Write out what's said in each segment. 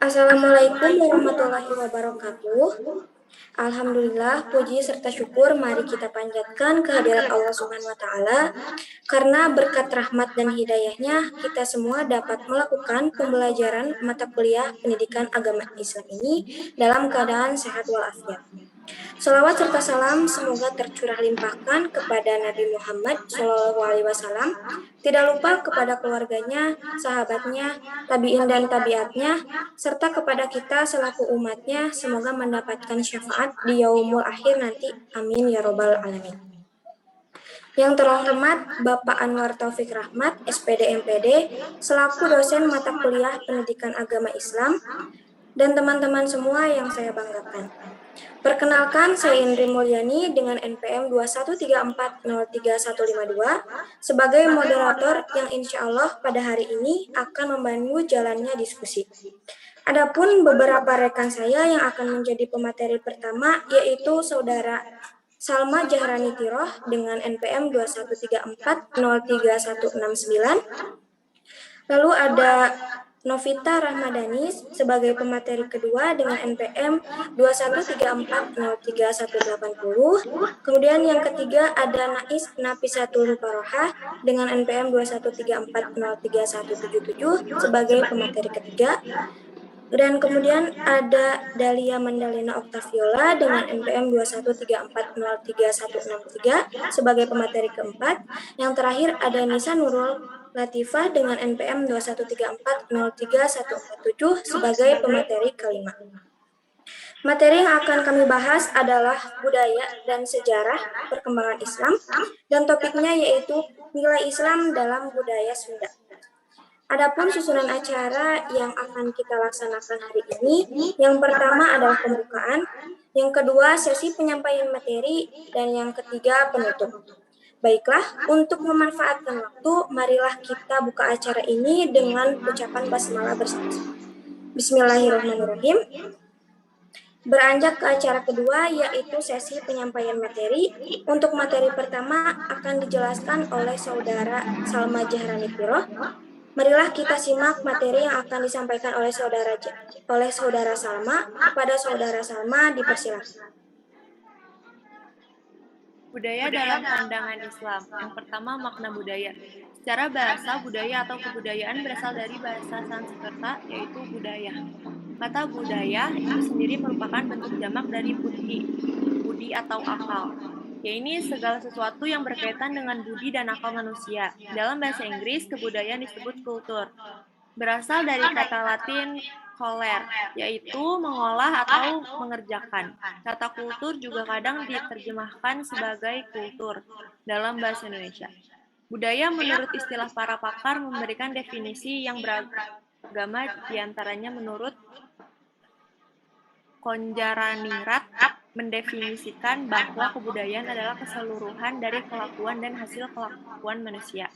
Assalamualaikum warahmatullahi wabarakatuh. Alhamdulillah, puji serta syukur mari kita panjatkan kehadirat Allah Subhanahu wa taala karena berkat rahmat dan hidayahnya kita semua dapat melakukan pembelajaran mata kuliah pendidikan agama Islam ini dalam keadaan sehat walafiat. Salawat serta salam semoga tercurah limpahkan kepada Nabi Muhammad SAW, tidak lupa kepada keluarganya, sahabatnya, tabiin dan tabiatnya, serta kepada kita selaku umatnya, semoga mendapatkan syafaat di yaumul akhir nanti. Amin ya robbal alamin. Yang terhormat Bapak Anwar Taufik Rahmat, SPD MPD, selaku dosen mata kuliah pendidikan agama Islam, dan teman-teman semua yang saya banggakan. Perkenalkan, saya Indri Mulyani dengan NPM 213403152 sebagai moderator yang insya Allah pada hari ini akan membantu jalannya diskusi. Adapun beberapa rekan saya yang akan menjadi pemateri pertama yaitu Saudara Salma Jahrani Tiroh dengan NPM 213403169. Lalu ada Novita Rahmadani sebagai pemateri kedua dengan NPM 213403180. Kemudian yang ketiga ada Nais Nafisatul Faroha dengan NPM 213403177 sebagai pemateri ketiga. Dan kemudian ada Dahlia Mandalena Oktaviola dengan NPM 213403163 sebagai pemateri keempat. Yang terakhir ada Nisa Nurul Latifah dengan NPM 213403147 sebagai pemateri kelima. Materi yang akan kami bahas adalah budaya dan sejarah perkembangan Islam, dan topiknya yaitu nilai Islam dalam budaya Sunda. Adapun susunan acara yang akan kita laksanakan hari ini, yang pertama adalah pembukaan, yang kedua sesi penyampaian materi, dan yang ketiga penutup. Baiklah, untuk memanfaatkan waktu, marilah kita buka acara ini dengan ucapan basmalah bersama-sama. Bismillahirrahmanirrahim. Beranjak ke acara kedua, yaitu sesi penyampaian materi. Untuk materi pertama akan dijelaskan oleh Saudara Salma Jahrani Tiroh. Marilah kita simak materi yang akan disampaikan oleh Saudara Salma. Kepada Saudara Salma dipersilakan. Budaya dalam pandangan Islam. Yang pertama, makna budaya. Secara bahasa, budaya atau kebudayaan berasal dari bahasa Sanskerta, yaitu budaya. Kata budaya itu sendiri merupakan bentuk jamak dari budi atau akal. Ini segala sesuatu yang berkaitan dengan budi dan akal manusia. Dalam bahasa Inggris, kebudayaan disebut kultur. Berasal dari kata Latin coler, yaitu mengolah atau mengerjakan. Kata kultur juga kadang diterjemahkan sebagai kultur dalam bahasa Indonesia. Budaya menurut istilah para pakar memberikan definisi yang beragama, diantaranya menurut Konjaraningrat mendefinisikan bahwa kebudayaan adalah keseluruhan dari kelakuan dan hasil kelakuan manusia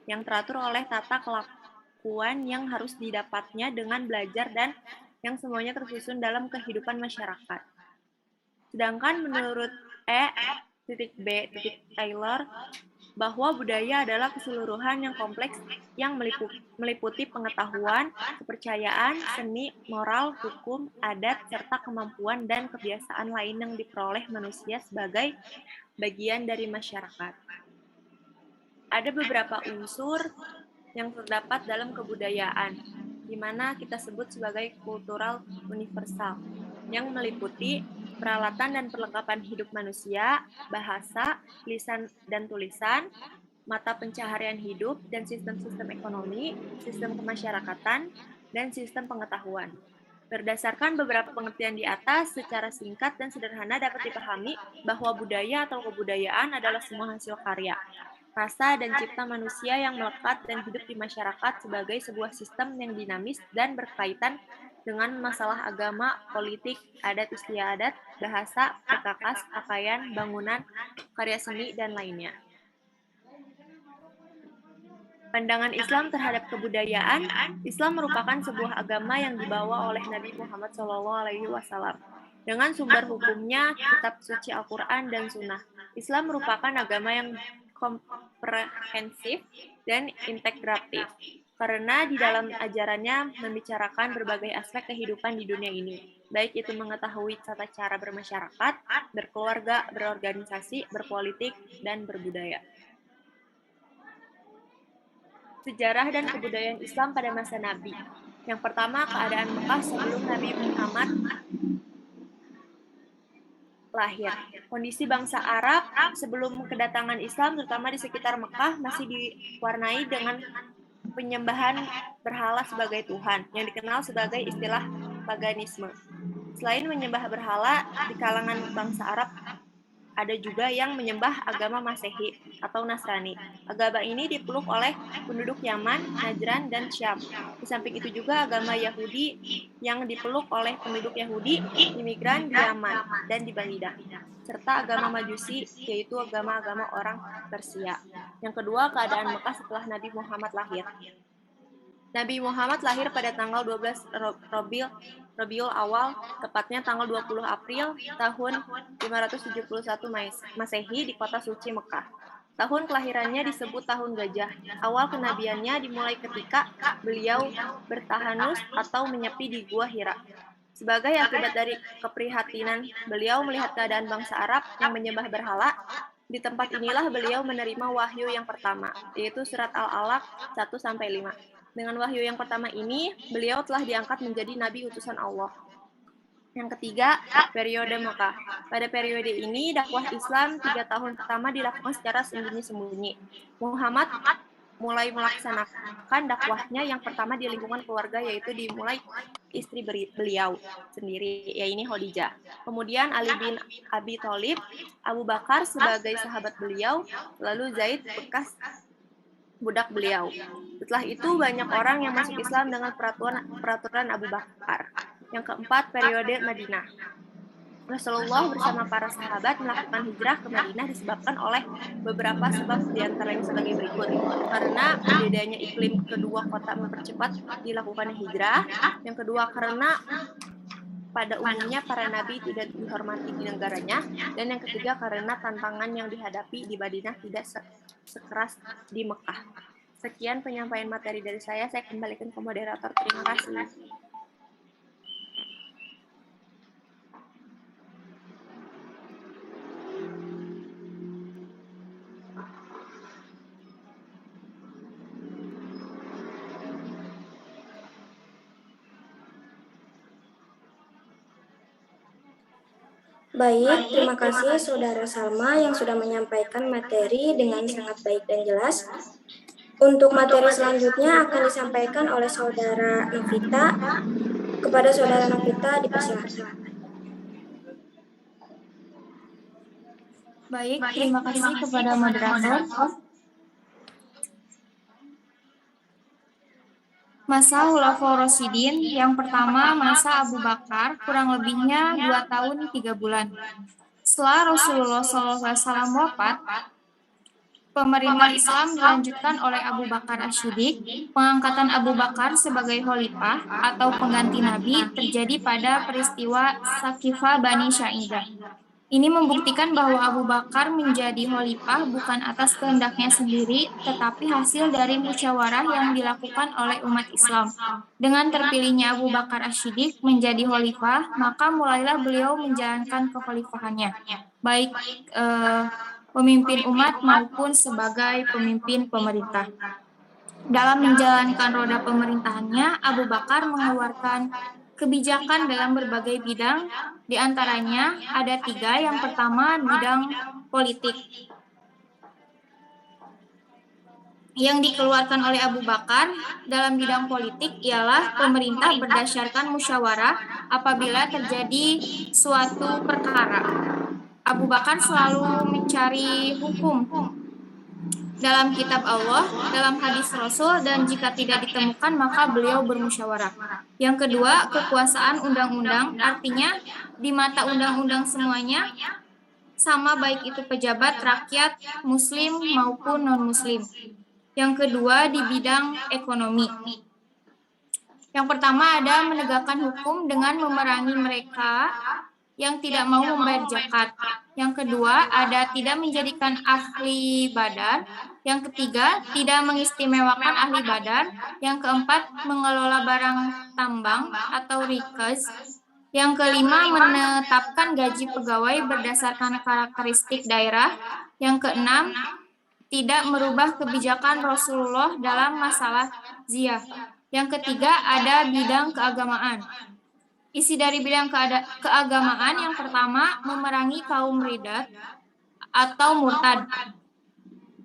yang teratur oleh tata kelakuan yang harus didapatnya dengan belajar dan yang semuanya tersusun dalam kehidupan masyarakat. Sedangkan menurut B. Taylor, bahwa budaya adalah keseluruhan yang kompleks yang meliputi pengetahuan, kepercayaan, seni, moral, hukum, adat, serta kemampuan dan kebiasaan lain yang diperoleh manusia sebagai bagian dari masyarakat. Ada beberapa unsur yang terdapat dalam kebudayaan, di mana kita sebut sebagai kultural universal, yang meliputi peralatan dan perlengkapan hidup manusia, bahasa, lisan dan tulisan, mata pencaharian hidup, dan sistem-sistem ekonomi, sistem kemasyarakatan, dan sistem pengetahuan. Berdasarkan beberapa pengertian di atas, secara singkat dan sederhana dapat dipahami bahwa budaya atau kebudayaan adalah semua hasil karya, rasa dan cipta manusia yang melekat dan hidup di masyarakat sebagai sebuah sistem yang dinamis dan berkaitan dengan masalah agama, politik, adat istiadat, bahasa, perkakas, pakaian, bangunan, karya seni, dan lainnya. Pandangan Islam terhadap kebudayaan, Islam merupakan sebuah agama yang dibawa oleh Nabi Muhammad SAW. Dengan sumber hukumnya, kitab suci Al-Quran dan Sunnah. Islam merupakan agama yang komprehensif dan integratif. karena di dalam ajarannya membicarakan berbagai aspek kehidupan di dunia ini, baik itu mengetahui tata cara bermasyarakat, berkeluarga, berorganisasi, berpolitik, dan berbudaya. Sejarah dan kebudayaan Islam pada masa Nabi. Yang pertama, keadaan Mekah sebelum Nabi Muhammad lahir. Kondisi bangsa Arab sebelum kedatangan Islam, terutama di sekitar Mekah, masih diwarnai dengan penyembahan berhala sebagai Tuhan, yang dikenal sebagai istilah paganisme. Selain menyembah berhala, di kalangan bangsa Arab ada juga yang menyembah agama Masehi atau Nasrani. Agama ini dipeluk oleh penduduk Yaman, Najran, dan Syam. Di samping itu juga agama Yahudi yang dipeluk oleh penduduk Yahudi, imigran di Yaman dan di Balida, serta agama Majusi, yaitu agama-agama orang Persia. Yang kedua, keadaan Mekah setelah Nabi Muhammad lahir. Nabi Muhammad lahir pada tanggal 12 Rabiul Awal, tepatnya tanggal 20 April tahun 571 Masehi di kota suci Mekah. Tahun kelahirannya disebut tahun gajah. Awal kenabiannya dimulai ketika beliau bertahanus atau menyepi di Gua Hira. Sebagai akibat dari keprihatinan beliau melihat keadaan bangsa Arab yang menyembah berhala, di tempat inilah beliau menerima wahyu yang pertama, yaitu surat Al-Alaq 1-5. Dengan wahyu yang pertama ini, beliau telah diangkat menjadi nabi utusan Allah. Yang ketiga, periode Mekah. Pada periode ini, dakwah Islam 3 tahun pertama dilakukan secara sembunyi-sembunyi. Muhammad mulai melaksanakan dakwahnya yang pertama di lingkungan keluarga, yaitu dimulai istri beliau sendiri, yaitu Khadijah. Kemudian Ali bin Abi Thalib, Abu Bakar sebagai sahabat beliau, lalu Zaid bekas budak beliau. Setelah itu banyak orang yang masuk Islam dengan peraturan Abu Bakar. Yang keempat, periode Madinah. Rasulullah bersama para sahabat melakukan hijrah ke Madinah disebabkan oleh beberapa sebab, diantaranya sebagai berikut. Karena berbedanya iklim kedua kota mempercepat dilakukannya hijrah. Yang kedua, karena pada umumnya para nabi tidak dihormati di negaranya. Dan yang ketiga, karena tantangan yang dihadapi di Madinah tidak sekeras di Mekah. Sekian penyampaian materi dari saya kembalikan ke moderator. Terima kasih. Baik, terima kasih Saudara Salma yang sudah menyampaikan materi dengan sangat baik dan jelas. Untuk materi selanjutnya akan disampaikan oleh Saudara Novita. Kepada Saudara Novita dipersilakan. Baik, terima kasih kepada moderator. Masa Khulafaur Rasyidin, yang pertama masa Abu Bakar, kurang lebihnya 2 tahun 3 bulan. Setelah Rasulullah SAW wafat, pemerintah Islam dilanjutkan oleh Abu Bakar Asy-Syiddiq. Pengangkatan Abu Bakar sebagai khalifah atau pengganti Nabi terjadi pada peristiwa Saqifah Bani Sya'idah. Ini membuktikan bahwa Abu Bakar menjadi khalifah bukan atas kehendaknya sendiri, tetapi hasil dari musyawarah yang dilakukan oleh umat Islam. Dengan terpilihnya Abu Bakar Asy-Syiddiq menjadi khalifah, maka mulailah beliau menjalankan kekhalifahannya, baik pemimpin umat maupun sebagai pemimpin pemerintah. Dalam menjalankan roda pemerintahannya, Abu Bakar mengeluarkan kebijakan dalam berbagai bidang, di antaranya ada 3. Yang pertama, bidang politik. Yang dikeluarkan oleh Abu Bakar dalam bidang politik ialah pemerintah berdasarkan musyawarah apabila terjadi suatu perkara. Abu Bakar selalu mencari hukum dalam kitab Allah, dalam hadis Rasul, dan jika tidak ditemukan maka beliau bermusyawarah. Yang kedua, kekuasaan undang-undang, artinya di mata undang-undang semuanya sama, baik itu pejabat, rakyat, muslim maupun non-muslim. Yang kedua, di bidang ekonomi. Yang pertama ada menegakkan hukum dengan memerangi mereka yang tidak mau membayar zakat. Yang kedua ada tidak menjadikan ahli badar Yang ketiga, tidak mengistimewakan ahli Badar. Yang keempat, mengelola barang tambang atau rikaz. Yang kelima, menetapkan gaji pegawai berdasarkan karakteristik daerah. Yang keenam, tidak merubah kebijakan Rasulullah dalam masalah ziyah. Yang ketiga, ada bidang keagamaan. Isi dari bidang keagamaan yang pertama, memerangi kaum riddat atau murtad.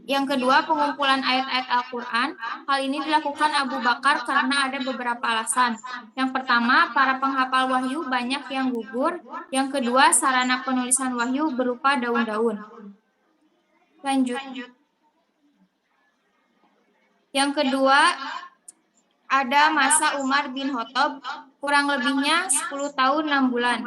Yang kedua, pengumpulan ayat-ayat Al-Quran. Hal ini dilakukan Abu Bakar karena ada beberapa alasan. Yang pertama, para penghafal wahyu banyak yang gugur. Yang kedua, sarana penulisan wahyu berupa daun-daun. Lanjut. Yang kedua, ada masa Umar bin Khattab, kurang lebihnya 10 tahun 6 bulan.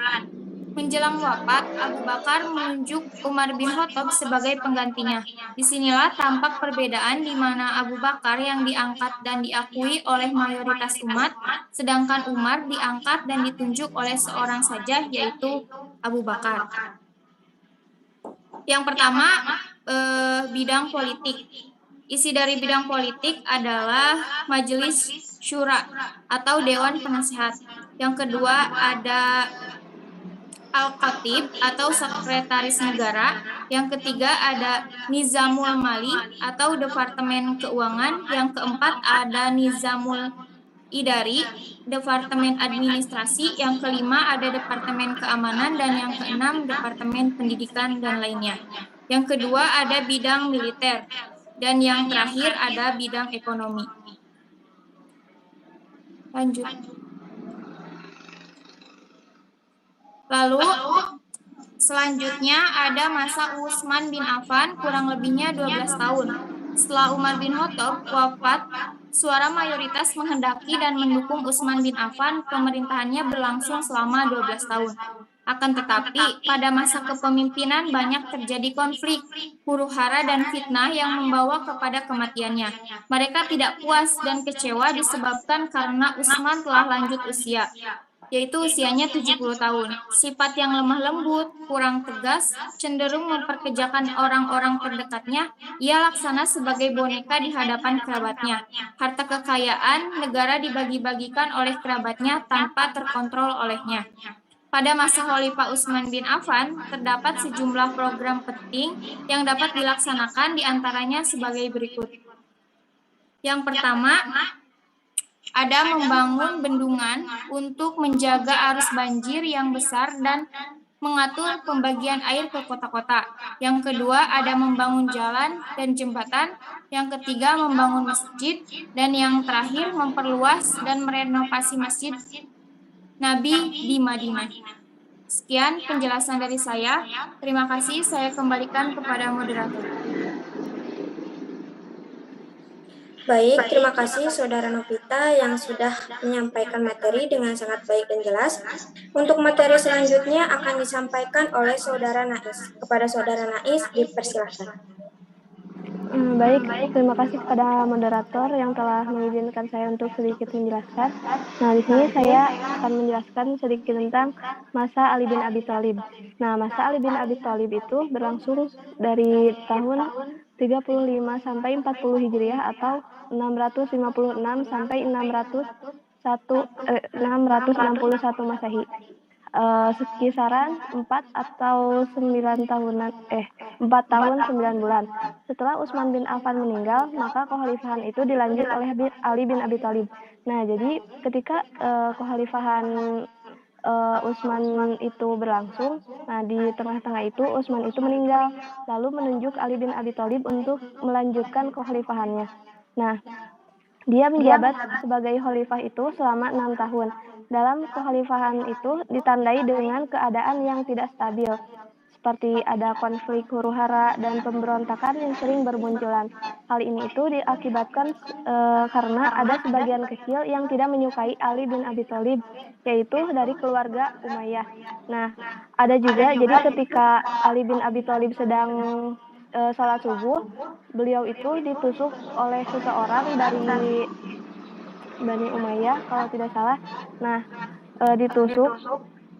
Menjelang wafat, Abu Bakar menunjuk Umar bin Khattab sebagai penggantinya. Disinilah tampak perbedaan di mana Abu Bakar yang diangkat dan diakui oleh mayoritas umat, sedangkan Umar diangkat dan ditunjuk oleh seorang saja, yaitu Abu Bakar. Yang pertama, bidang politik. Isi dari bidang politik adalah Majelis Syura atau Dewan Penasehat. Yang kedua ada Al-Khatib atau Sekretaris Negara. Yang ketiga ada Nizamul Mali atau Departemen Keuangan. Yang keempat ada Nizamul Idari, Departemen Administrasi. Yang kelima ada Departemen Keamanan. Dan yang keenam Departemen Pendidikan dan lainnya. Yang kedua ada bidang militer. Dan yang terakhir ada bidang ekonomi. Lanjut. Lalu selanjutnya ada masa Utsman bin Affan, kurang lebihnya 12 tahun. Setelah Umar bin Khattab wafat, suara mayoritas menghendaki dan mendukung Utsman bin Affan. Pemerintahannya berlangsung selama 12 tahun. Akan tetapi, pada masa kepemimpinan banyak terjadi konflik, huru-hara dan fitnah yang membawa kepada kematiannya. Mereka tidak puas dan kecewa disebabkan karena Utsman telah lanjut usia, yaitu usianya 70 tahun. Sifat yang lemah lembut, kurang tegas, cenderung memperkejakan orang-orang terdekatnya, ia laksana sebagai boneka di hadapan kerabatnya. Harta kekayaan negara dibagi-bagikan oleh kerabatnya tanpa terkontrol olehnya. Pada masa Khalifah Utsman bin Affan, terdapat sejumlah program penting yang dapat dilaksanakan, diantaranya sebagai berikut. Yang pertama, ada membangun bendungan untuk menjaga arus banjir yang besar dan mengatur pembagian air ke kota-kota. Yang kedua, ada membangun jalan dan jembatan. Yang ketiga, membangun masjid. Dan yang terakhir, memperluas dan merenovasi masjid Nabi di Madinah. Sekian penjelasan dari saya. Terima kasih, saya kembalikan kepada moderator. Baik, terima kasih Saudara Novita yang sudah menyampaikan materi dengan sangat baik dan jelas. Untuk materi selanjutnya akan disampaikan oleh Saudara Nais. Kepada Saudara Nais, dipersilakan. Baik, terima kasih kepada moderator yang telah mengizinkan saya untuk sedikit menjelaskan. Nah, di sini saya akan menjelaskan sedikit tentang masa Ali bin Abi Thalib. Nah, masa Ali bin Abi Thalib itu berlangsung dari tahun 35 sampai 40 Hijriah atau 656 sampai 661 Masehi. Sekisaran 4 atau 9 tahunan 4 tahun 9 bulan. Setelah Utsman bin Affan meninggal, maka kekhalifahan itu dilanjut oleh Ali bin Abi Thalib. Nah, jadi ketika kekhalifahan Utsman itu berlangsung, nah di tengah-tengah itu Utsman itu meninggal, lalu menunjuk Ali bin Abi Thalib untuk melanjutkan kekhalifahannya. Nah, dia menjabat sebagai khalifah itu selama 6 tahun. Dalam kekhalifahan itu ditandai dengan keadaan yang tidak stabil, seperti ada konflik huru-hara dan pemberontakan yang sering bermunculan. Hal ini itu diakibatkan karena ada sebagian kecil yang tidak menyukai Ali bin Abi Thalib, yaitu dari keluarga Umayyah. Nah, ada juga, jadi ketika Ali bin Abi Thalib sedang sholat subuh, beliau itu ditusuk oleh seseorang dari Bani Umayyah kalau tidak salah. Nah, ditusuk.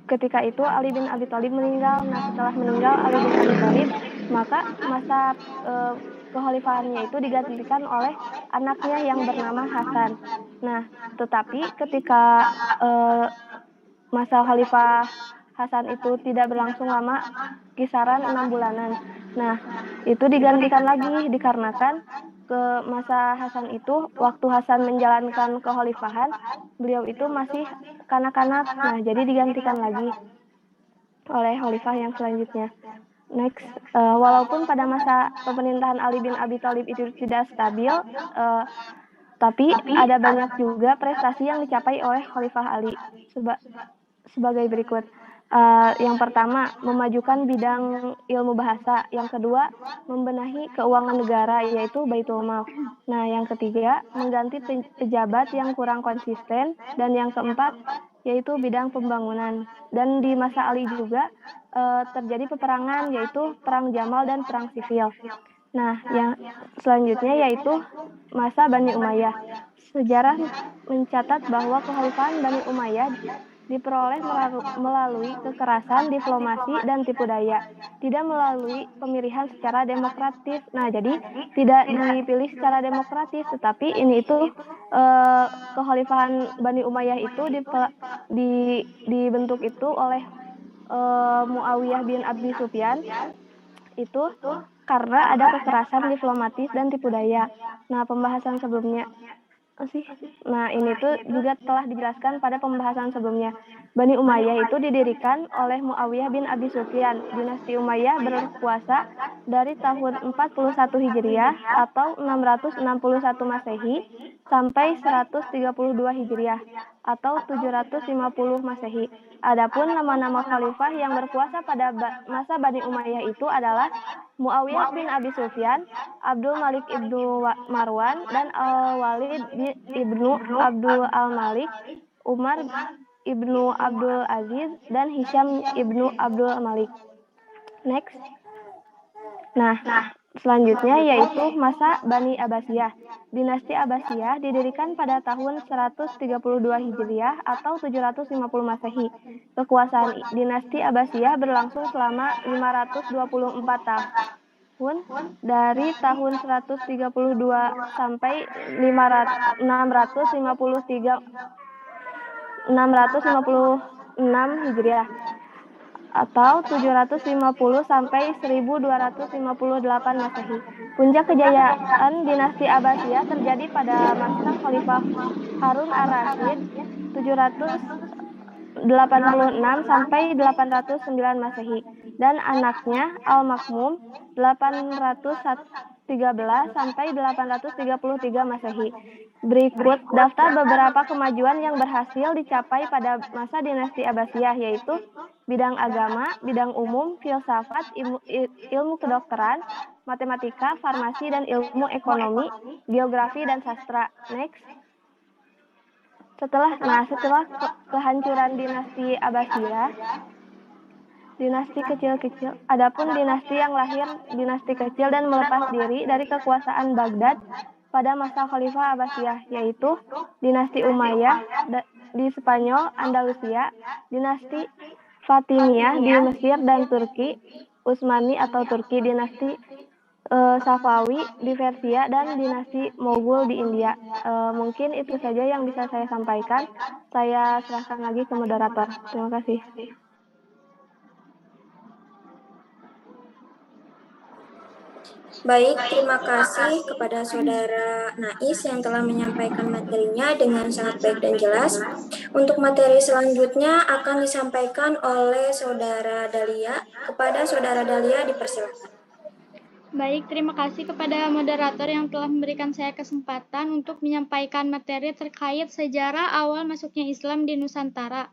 Ketika itu Ali bin Abi Thalib meninggal. Nah, setelah meninggal Ali bin Abi Thalib, maka masa kekhalifahannya itu digantikan oleh anaknya yang bernama Hasan. Nah, tetapi ketika masa Khalifah Hasan itu tidak berlangsung lama, kisaran 6 bulanan. Nah, itu digantikan lagi dikarenakan ke masa Hasan itu, waktu Hasan menjalankan kekhalifahan, beliau itu masih kanak-kanak. Nah, jadi digantikan lagi oleh khalifah yang selanjutnya. Next, walaupun pada masa pemerintahan Ali bin Abi Thalib itu tidak stabil, tapi ada banyak juga prestasi yang dicapai oleh Khalifah Ali sebagai berikut. Yang pertama, memajukan bidang ilmu bahasa. Yang kedua, membenahi keuangan negara, yaitu Baitul Mal. Nah, yang ketiga, mengganti pejabat yang kurang konsisten. Dan yang keempat, yaitu bidang pembangunan. Dan di masa Ali juga terjadi peperangan, yaitu Perang Jamal dan Perang Sifil. Nah, yang selanjutnya yaitu masa Bani Umayyah. Sejarah mencatat bahwa kekhalifahan Bani Umayyah diperoleh melalui kekerasan, diplomasi, dan tipu daya. Tidak melalui pemilihan secara demokratis. Nah, jadi tidak dipilih secara demokratis, tetapi ini itu kekhalifahan Bani Umayyah itu dibentuk itu oleh Muawiyah bin Abi Sufyan itu karena ada kekerasan diplomatis dan tipu daya. Nah, pembahasan sebelumnya sih. Nah, ini tuh juga telah dijelaskan pada pembahasan sebelumnya. Bani Umayyah itu didirikan oleh Muawiyah bin Abi Sufyan. Dinasti Umayyah berkuasa dari tahun 41 Hijriah atau 661 Masehi sampai 132 Hijriah atau 750 Masehi. Adapun nama-nama khalifah yang berkuasa pada masa Bani Umayyah itu adalah Muawiyah bin Abi Sufyan, Abdul Malik ibnu Marwan, dan Al-Walid ibnu Abdul Al-Malik, Umar ibnu Abdul Aziz, dan Hisham ibnu Abdul Malik. Next. Nah, selanjutnya yaitu masa Bani Abbasiyah. Dinasti Abbasiyah didirikan pada tahun 132 Hijriah atau 750 Masehi. Kekuasaan dinasti Abbasiyah berlangsung selama 524 tahun, dari tahun 132 sampai 656 Hijriah atau 750 sampai 1258 Masehi. Puncak kejayaan dinasti Abbasiyah terjadi pada masa Khalifah Harun ar-Rasyid 786 sampai 809 Masehi dan anaknya Al-Makmum 813 sampai 833 Masehi. Berikut daftar beberapa kemajuan yang berhasil dicapai pada masa dinasti Abbasiyah, yaitu bidang agama, bidang umum, filsafat, ilmu kedokteran, matematika, farmasi, dan ilmu ekonomi, geografi, dan sastra. Next. Setelah kehancuran dinasti Abbasiyah, dinasti kecil-kecil. Adapun dinasti yang lahir dinasti kecil dan melepas diri dari kekuasaan Baghdad pada masa Khalifah Abbasiyah, yaitu dinasti Umayyah di Spanyol, Andalusia, dinasti Fatimiyah di Mesir dan Turki, Utsmani atau Turki, dinasti Safawi di Persia, dan dinasti Moghul di India. Mungkin itu saja yang bisa saya sampaikan. Saya serahkan lagi ke moderator. Terima kasih. Baik, terima kasih kepada Saudara Nais yang telah menyampaikan materinya dengan sangat baik dan jelas. Untuk materi selanjutnya akan disampaikan oleh Saudara Dahlia. Kepada Saudara Dahlia dipersilakan. Baik, terima kasih kepada moderator yang telah memberikan saya kesempatan untuk menyampaikan materi terkait sejarah awal masuknya Islam di Nusantara.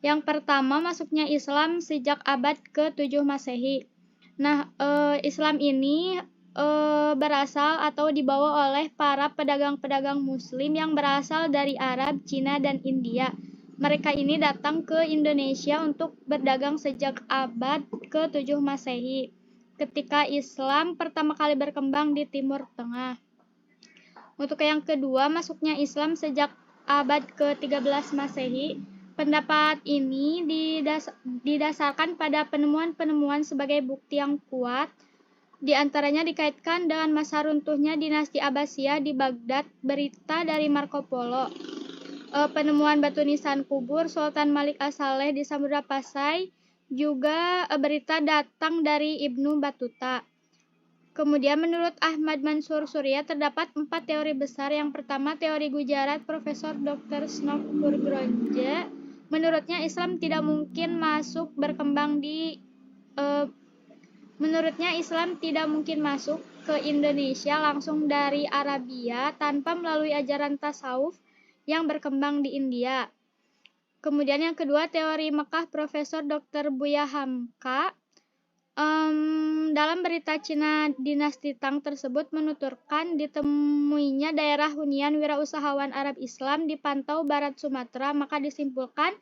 Yang pertama, masuknya Islam sejak abad ke-7 Masehi. Nah, Islam ini berasal atau dibawa oleh para pedagang-pedagang Muslim yang berasal dari Arab, Cina, dan India. Mereka ini datang ke Indonesia untuk berdagang sejak abad ke-7 Masehi, ketika Islam pertama kali berkembang di Timur Tengah. Untuk yang kedua, masuknya Islam sejak abad ke-13 Masehi. Pendapat ini didasarkan pada penemuan-penemuan sebagai bukti yang kuat Di antaranya dikaitkan dengan masa runtuhnya dinasti Abbasiyah di Baghdad, berita dari Marco Polo, penemuan batu nisan kubur Sultan Malik As-Saleh di Samudra Pasai, juga berita datang dari Ibnu Battuta. Kemudian menurut Ahmad Mansur Surya terdapat 4 teori besar. Yang pertama, teori Gujarat Profesor Dr. Snow Purgroje. Menurutnya Islam tidak mungkin masuk ke Indonesia langsung dari Arabia tanpa melalui ajaran tasawuf yang berkembang di India. Kemudian yang kedua, teori Mekah Profesor Dr. Buya Hamka. Dalam berita Cina dinasti Tang tersebut menuturkan ditemuinya daerah hunian wirausahawan Arab Islam di pantau barat Sumatera, maka disimpulkan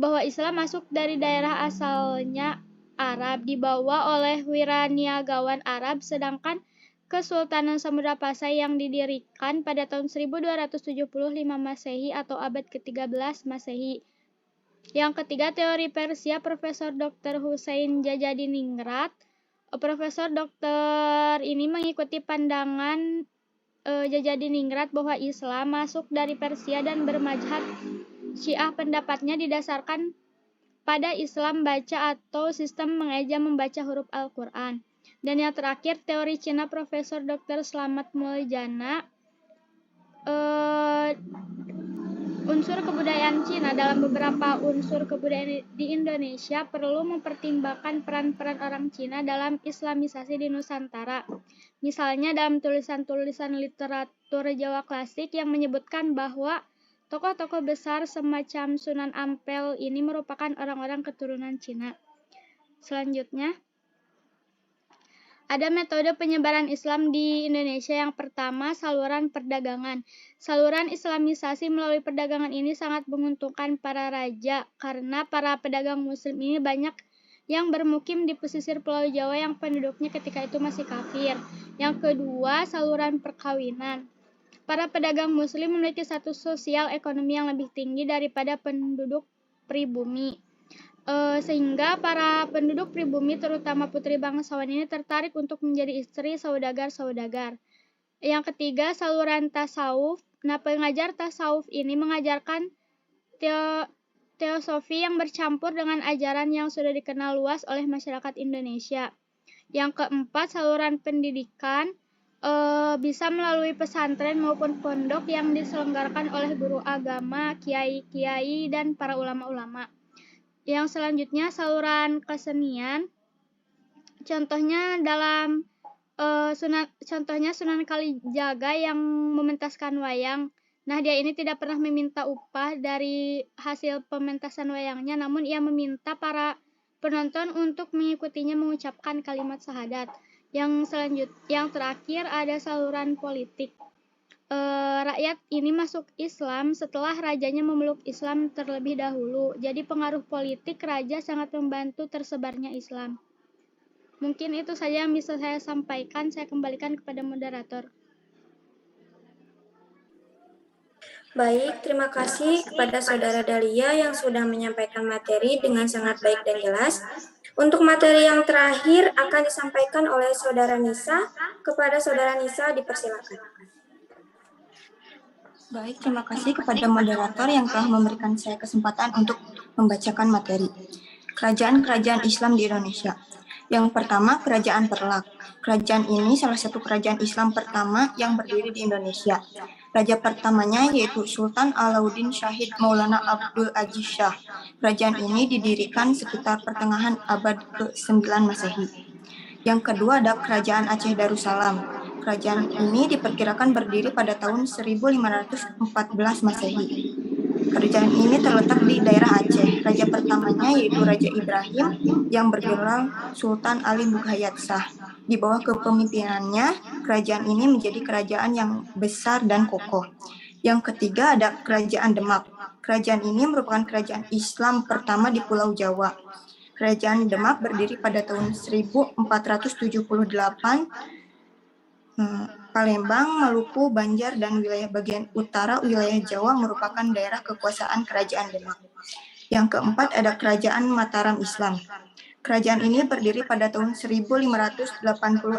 bahwa Islam masuk dari daerah asalnya Arab, dibawa oleh wiraniagawan Arab, sedangkan Kesultanan Samudra Pasai yang didirikan pada tahun 1275 Masehi atau abad ke-13 Masehi. Yang ketiga, teori Persia Profesor Dr. Hussein Jajadiningrat. Profesor Dr. ini mengikuti pandangan Jajadiningrat bahwa Islam masuk dari Persia dan bermadzhab Syiah. Pendapatnya didasarkan pada Islam baca atau sistem mengeja membaca huruf Al-Quran. Dan yang terakhir, teori Cina Profesor Dr. Slamet Muljana. Unsur kebudayaan Cina. Dalam beberapa unsur kebudayaan di Indonesia perlu mempertimbangkan peran-peran orang Cina dalam Islamisasi di Nusantara. Misalnya dalam tulisan-tulisan literatur Jawa klasik yang menyebutkan bahwa tokoh-tokoh besar semacam Sunan Ampel ini merupakan orang-orang keturunan Cina. Selanjutnya, ada metode penyebaran Islam di Indonesia. Yang pertama, saluran perdagangan. Saluran Islamisasi melalui perdagangan ini sangat menguntungkan para raja, karena para pedagang muslim ini banyak yang bermukim di pesisir Pulau Jawa yang penduduknya ketika itu masih kafir. Yang kedua, saluran perkawinan. Para pedagang muslim memiliki status sosial ekonomi yang lebih tinggi daripada penduduk pribumi. Sehingga para penduduk pribumi, terutama putri bangsawan ini tertarik untuk menjadi istri saudagar-saudagar. Yang ketiga, saluran tasawuf. Nah, pengajar tasawuf ini mengajarkan teosofi yang bercampur dengan ajaran yang sudah dikenal luas oleh masyarakat Indonesia. Yang keempat, saluran pendidikan bisa melalui pesantren maupun pondok yang diselenggarakan oleh guru agama, kiai-kiai, dan para ulama-ulama. Yang selanjutnya, saluran kesenian. Contohnya Sunan Kalijaga yang mementaskan wayang. Nah, dia ini tidak pernah meminta upah dari hasil pementasan wayangnya, namun ia meminta para penonton untuk mengikutinya mengucapkan kalimat syahadat. Yang terakhir ada saluran politik. Rakyat ini masuk Islam setelah rajanya memeluk Islam terlebih dahulu. Jadi pengaruh politik raja sangat membantu tersebarnya Islam. Mungkin itu saja yang bisa saya sampaikan. Saya kembalikan kepada moderator. Baik, terima kasih kepada Saudara Dahlia yang sudah menyampaikan materi dengan sangat baik dan jelas. Untuk materi yang terakhir akan disampaikan oleh Saudara Nisa. Kepada Saudara Nisa dipersilakan. Baik, terima kasih kepada moderator yang telah memberikan saya kesempatan untuk membacakan materi. Kerajaan-kerajaan Islam di Indonesia. Yang pertama, Kerajaan Perlak. Kerajaan ini salah satu kerajaan Islam pertama yang berdiri di Indonesia. Raja pertamanya yaitu Sultan Alauddin Syahid Maulana Abdul Aziz Shah. Kerajaan ini didirikan sekitar pertengahan abad ke-9 Masehi. Yang kedua ada Kerajaan Aceh Darussalam. Kerajaan ini diperkirakan berdiri pada tahun 1514 Masehi. Kerajaan ini terletak di daerah Aceh. Raja pertamanya yaitu Raja Ibrahim yang bergelar Sultan Ali Bughayat Shah. Di bawah kepemimpinannya, kerajaan ini menjadi kerajaan yang besar dan kokoh. Yang ketiga ada Kerajaan Demak. Kerajaan ini merupakan kerajaan Islam pertama di Pulau Jawa. Kerajaan Demak berdiri pada tahun 1478. Palembang, Maluku, Banjar, dan wilayah bagian utara wilayah Jawa merupakan daerah kekuasaan Kerajaan Demak. Yang keempat ada Kerajaan Mataram Islam. Kerajaan ini berdiri pada tahun 1586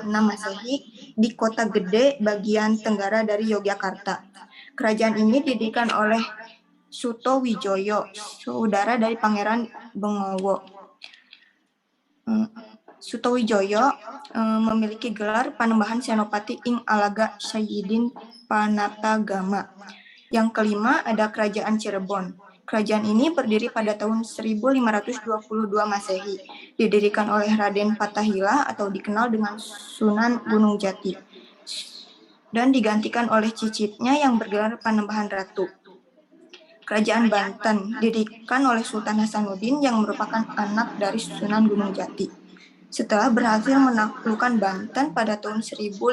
Masehi di Kota Gede, bagian tenggara dari Yogyakarta. Kerajaan ini didirikan oleh Suto Wijoyo, saudara dari Pangeran Bengowo. Suto Wijoyo memiliki gelar Panembahan Senopati ing Alaga Sayyidin Panatagama. Yang kelima ada Kerajaan Cirebon. Kerajaan ini berdiri pada tahun 1522 Masehi, didirikan oleh Raden Fathahilah atau dikenal dengan Sunan Gunung Jati, dan digantikan oleh cicitnya yang bergelar Panembahan Ratu. Kerajaan Banten didirikan oleh Sultan Hasanuddin yang merupakan anak dari Sunan Gunung Jati. Setelah berhasil menaklukkan Banten pada tahun 1525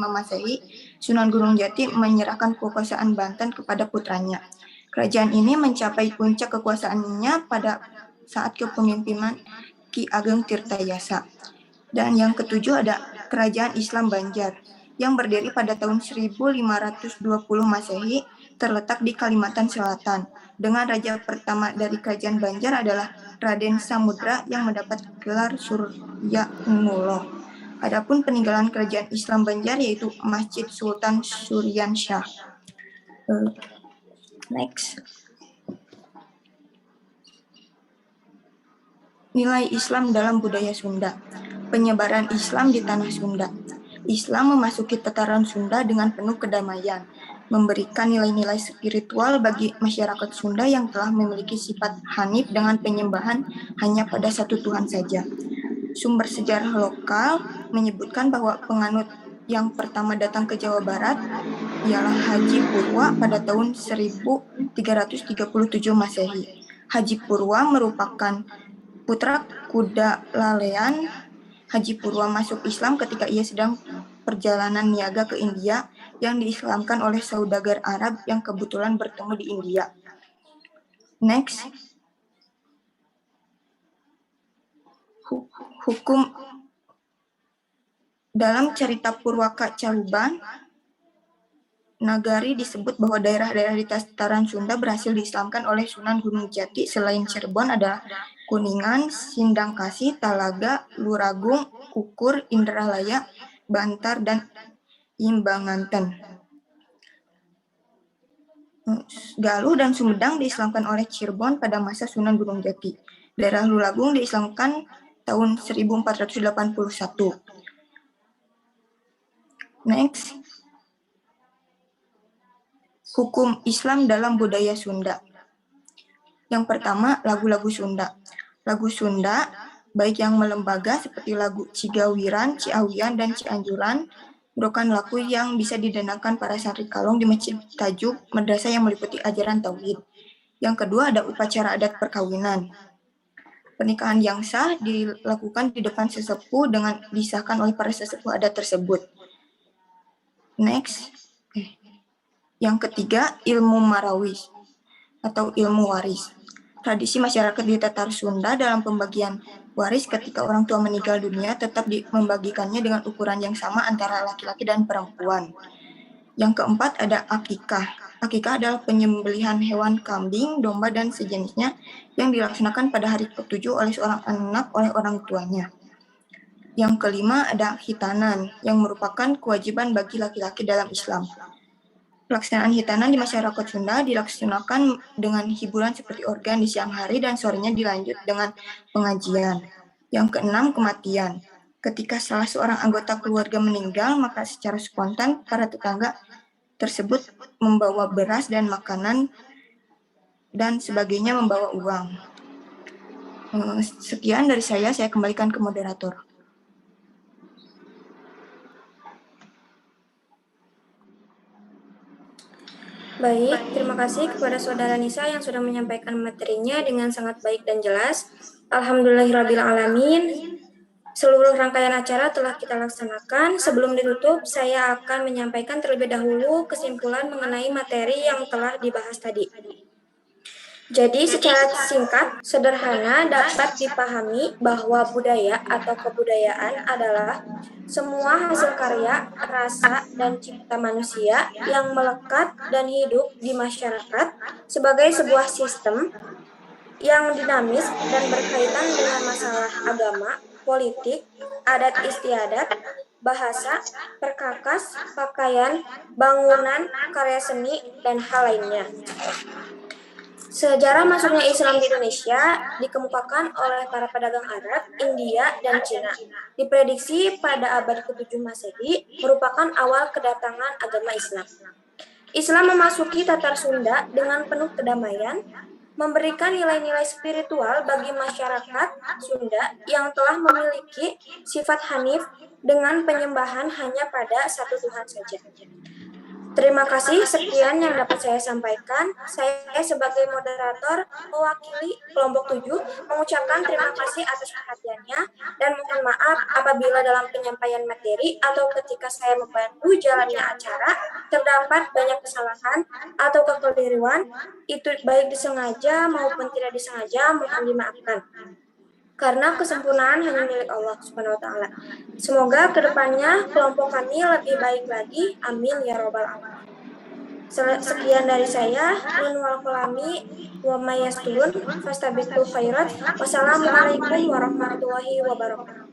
Masehi, Sunan Gunung Jati menyerahkan kekuasaan Banten kepada putranya. Kerajaan ini mencapai puncak kekuasaannya pada saat kepemimpinan Ki Ageng Tirtayasa. Dan yang ketujuh ada Kerajaan Islam Banjar yang berdiri pada tahun 1520 Masehi, terletak di Kalimantan Selatan. Dengan raja pertama dari Kerajaan Banjar adalah Raden Samudra yang mendapat gelar Surya Nulo. Adapun peninggalan Kerajaan Islam Banjar yaitu Masjid Sultan Suryansyah. Next. Nilai Islam dalam budaya Sunda. Penyebaran Islam di tanah Sunda. Islam memasuki tataran Sunda dengan penuh kedamaian, memberikan nilai-nilai spiritual bagi masyarakat Sunda yang telah memiliki sifat hanif dengan penyembahan hanya pada satu Tuhan saja. Sumber sejarah lokal menyebutkan bahwa penganut yang pertama datang ke Jawa Barat ialah Haji Purwa pada tahun 1337 Masehi. Haji Purwa merupakan putra kuda lalean. Haji Purwa masuk Islam ketika ia sedang perjalanan niaga ke India yang diislamkan oleh saudagar Arab yang kebetulan bertemu di India. Next. Hukum dalam cerita Purwaka Caruban, Nagari disebut bahwa daerah-daerah di tataran Sunda berhasil diislamkan oleh Sunan Gunung Jati selain Cirebon adalah Kuningan, Sindangkasih, Talaga, Luragung, Ukur, Indralaya, Bantar, dan Imbanganten. Galuh dan Sumedang diislamkan oleh Cirebon pada masa Sunan Gunung Jati. Daerah Luragung diislamkan tahun 1481. Next. Hukum Islam dalam budaya Sunda. Yang pertama, lagu-lagu Sunda. Lagu Sunda, baik yang melembaga seperti lagu Cigawiran, Ciawian, dan Cianjuran, merupakan lagu yang bisa didengarkan para santri kalong di Masjid Tajuk, madrasah yang meliputi ajaran tauhid. Yang kedua, ada upacara adat perkawinan. Pernikahan yang sah dilakukan di depan sesepuh dengan disahkan oleh para sesepuh adat tersebut. Next. Yang ketiga, ilmu marawis atau ilmu waris. Tradisi masyarakat di Tatar Sunda dalam pembagian waris ketika orang tua meninggal dunia tetap membagikannya dengan ukuran yang sama antara laki-laki dan perempuan. Yang keempat ada akikah. Akikah adalah penyembelihan hewan kambing, domba, dan sejenisnya yang dilaksanakan pada hari ke-7 oleh seorang anak oleh orang tuanya. Yang kelima ada khitanan, yang merupakan kewajiban bagi laki-laki dalam Islam. Pelaksanaan khitanan di masyarakat Sunda dilaksanakan dengan hiburan seperti organ di siang hari dan sorenya dilanjut dengan pengajian. Yang keenam, kematian. Ketika salah seorang anggota keluarga meninggal, maka secara spontan para tetangga tersebut membawa beras dan makanan dan sebagainya, membawa uang. Sekian dari saya kembalikan ke moderator. Baik, terima kasih kepada Saudara Nisa yang sudah menyampaikan materinya dengan sangat baik dan jelas. Alhamdulillahirrabbilalamin. Seluruh rangkaian acara telah kita laksanakan. Sebelum ditutup, saya akan menyampaikan terlebih dahulu kesimpulan mengenai materi yang telah dibahas tadi. Jadi secara singkat, sederhana dapat dipahami bahwa budaya atau kebudayaan adalah semua hasil karya, rasa, dan cipta manusia yang melekat dan hidup di masyarakat sebagai sebuah sistem yang dinamis dan berkaitan dengan masalah agama, politik, adat istiadat, bahasa, perkakas, pakaian, bangunan, karya seni, dan hal lainnya. Sejarah masuknya Islam di Indonesia dikemukakan oleh para pedagang Arab, India, dan Cina. Diprediksi pada abad ke-7 Masehi merupakan awal kedatangan agama Islam. Islam memasuki Tatar Sunda dengan penuh kedamaian, memberikan nilai-nilai spiritual bagi masyarakat Sunda yang telah memiliki sifat hanif dengan penyembahan hanya pada satu Tuhan saja. Terima kasih, sekian yang dapat saya sampaikan. Saya sebagai moderator mewakili kelompok 7 mengucapkan terima kasih atas perhatiannya dan mohon maaf apabila dalam penyampaian materi atau ketika saya membantu jalannya acara terdapat banyak kesalahan atau kekeliruan, itu baik disengaja maupun tidak disengaja, mohon dimaafkan. Karena kesempurnaan hanya milik Allah Subhanahu wa Ta'ala. Semoga kedepannya kelompok kami lebih baik lagi. Amin ya robbal alamin. Sekian dari saya. Nun wal qalami wa may yasturun fastabiqul khairat. Wassalamualaikum warahmatullahi wabarakatuh.